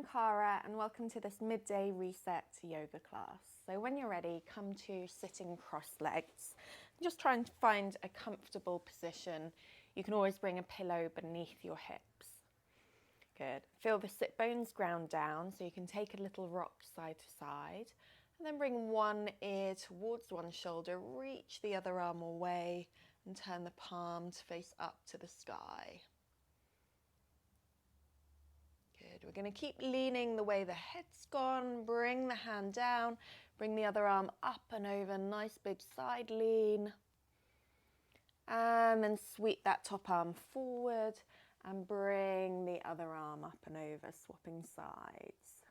I'm Cara and welcome to this midday reset yoga class. So when you're ready, come to sitting cross-legged. Just try and find a comfortable position. You can always bring a pillow beneath your hips. Good. Feel the sit bones ground down so you can take a little rock side to side and then bring one ear towards one shoulder, reach the other arm away and turn the palm to face up to the sky. Good. We're going to keep leaning the way the head's gone. Bring the hand down. Bring the other arm up and over. Nice big side lean. And then sweep that top arm forward and bring the other arm up and over, swapping sides.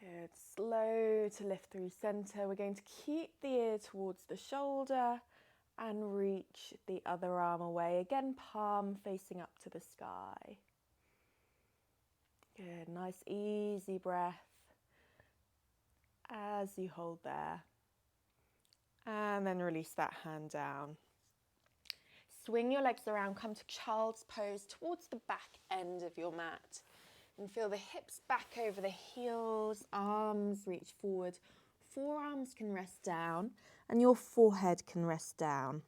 Good. Slow to lift through center. We're going to keep the ear towards the shoulder and reach the other arm away. Again, palm facing up to the sky. Good, nice easy breath as you hold there. And then release that hand down. Swing your legs around, come to child's pose towards the back end of your mat. And feel the hips back over the heels, arms reach forward. Forearms can rest down and your forehead can rest down.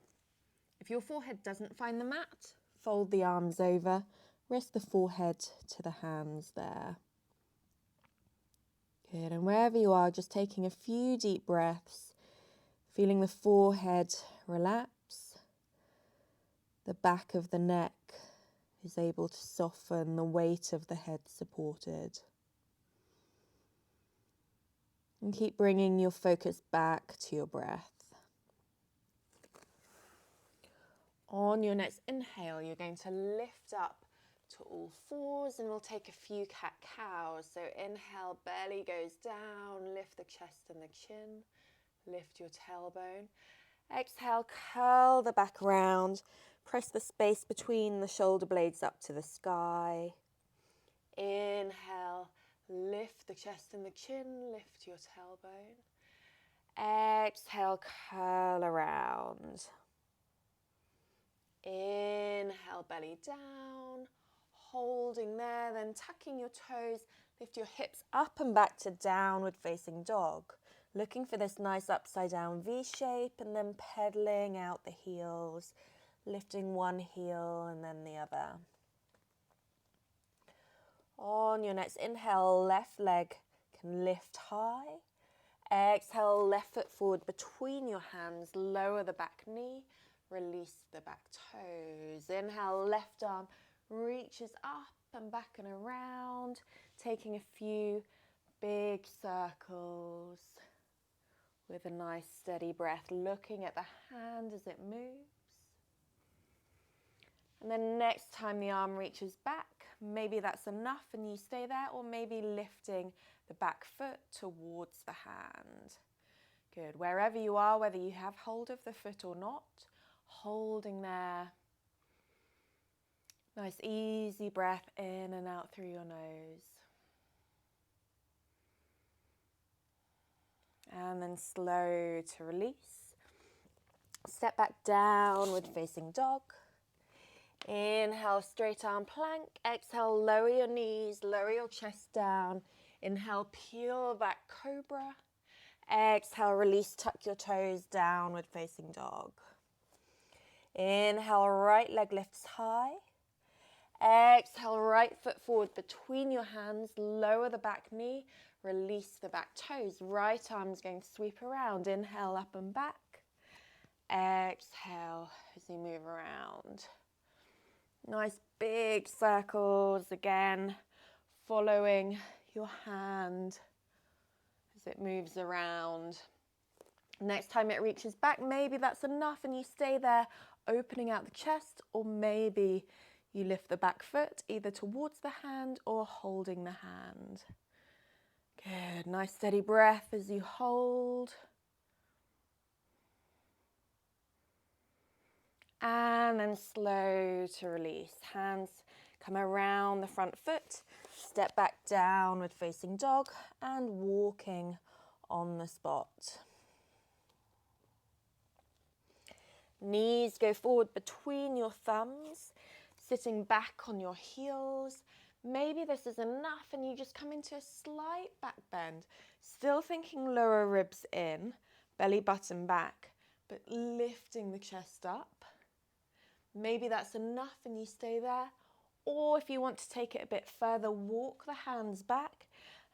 If your forehead doesn't find the mat, fold the arms over, rest the forehead to the hands there. Good, and wherever you are, just taking a few deep breaths, feeling the forehead relax, the back of the neck is able to soften, the weight of the head supported. And keep bringing your focus back to your breath. On your next inhale, you're going to lift up to all fours and we'll take a few cat-cows. So inhale, belly goes down, lift the chest and the chin, lift your tailbone. Exhale, curl the back round, press the space between the shoulder blades up to the sky. Inhale, lift the chest and the chin, lift your tailbone. Exhale, curl around. Inhale, belly down, holding there, then tucking your toes, lift your hips up and back to downward facing dog. Looking for this nice upside down V shape and then pedaling out the heels, lifting one heel and then the other. On your next inhale, left leg can lift high. Exhale, left foot forward between your hands, lower the back knee, release the back toes. Inhale, left arm reaches up and back and around, taking a few big circles with a nice steady breath, looking at the hand as it moves. And then next time the arm reaches back, maybe that's enough and you stay there, or maybe lifting the back foot towards the hand. Good. Wherever you are, whether you have hold of the foot or not, holding there. Nice easy breath in and out through your nose. And then slow to release. Step back downward facing dog. Inhale, straight arm plank. Exhale, lower your knees, lower your chest down. Inhale, peel back cobra. Exhale, release, tuck your toes, downward facing dog. Inhale, right leg lifts high. Exhale, right foot forward between your hands, lower the back knee, release the back toes. Right arm's going to sweep around. Inhale, up and back. Exhale as you move around. Nice big circles again, following your hand as it moves around. Next time it reaches back, maybe that's enough and you stay there, opening out the chest, or maybe you lift the back foot either towards the hand or holding the hand. Good, nice steady breath as you hold. And then slow to release. Hands come around the front foot, step back downward facing dog and walking on the spot. Knees go forward between your thumbs, sitting back on your heels. Maybe this is enough and you just come into a slight back bend, still thinking lower ribs in, belly button back, but lifting the chest up. Maybe that's enough and you stay there. Or if you want to take it a bit further, walk the hands back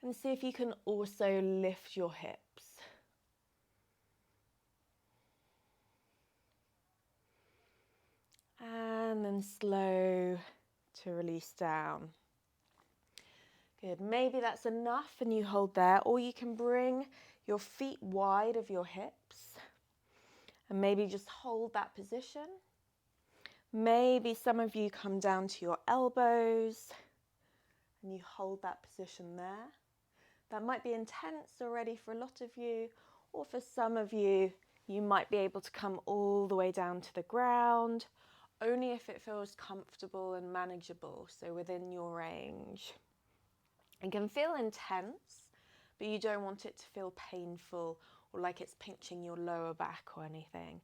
and see if you can also lift your hips. And then slow to release down. Good, maybe that's enough and you hold there, or you can bring your feet wide of your hips and maybe just hold that position. Maybe some of you come down to your elbows and you hold that position there. That might be intense already for a lot of you, or for some of you, you might be able to come all the way down to the ground, only if it feels comfortable and manageable, so within your range. It can feel intense, but you don't want it to feel painful or like it's pinching your lower back or anything.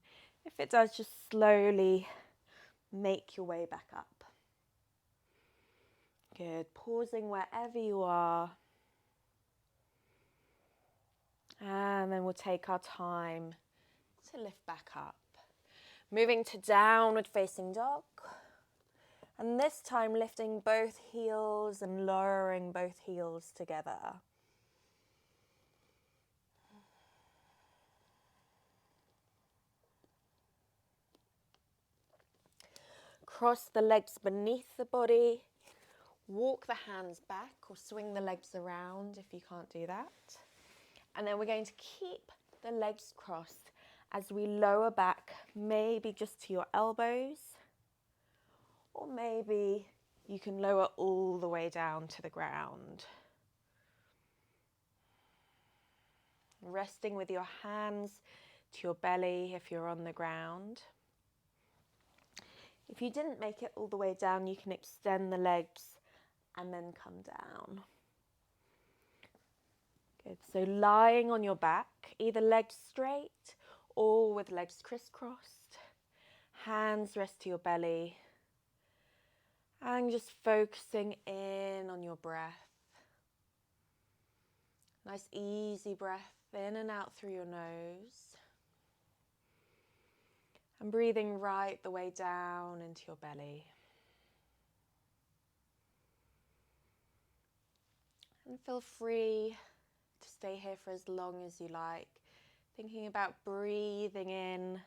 If it does, just slowly make your way back up. Good, pausing wherever you are. And then we'll take our time to lift back up. Moving to downward facing dog. And this time lifting both heels and lowering both heels together. Cross the legs beneath the body. Walk the hands back or swing the legs around if you can't do that. And then we're going to keep the legs crossed as we lower back, maybe just to your elbows. Or maybe you can lower all the way down to the ground. Resting with your hands to your belly if you're on the ground. If you didn't make it all the way down, you can extend the legs and then come down. Good, so lying on your back, either legs straight or with legs crisscrossed. Hands rest to your belly. And just focusing in on your breath. Nice easy breath in and out through your nose. And breathing right the way down into your belly. And feel free to stay here for as long as you like. Thinking about breathing in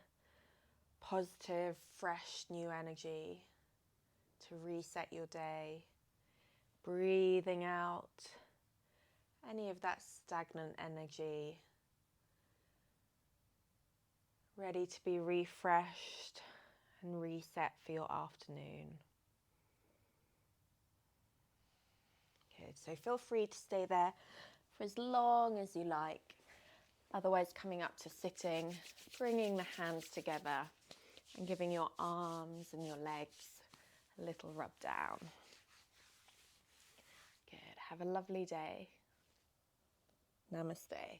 positive, fresh, new energy to reset your day. Breathing out any of that stagnant energy, ready to be refreshed and reset for your afternoon. Good, so feel free to stay there for as long as you like. Otherwise, coming up to sitting, bringing the hands together and giving your arms and your legs a little rub down. Good, have a lovely day. Namaste.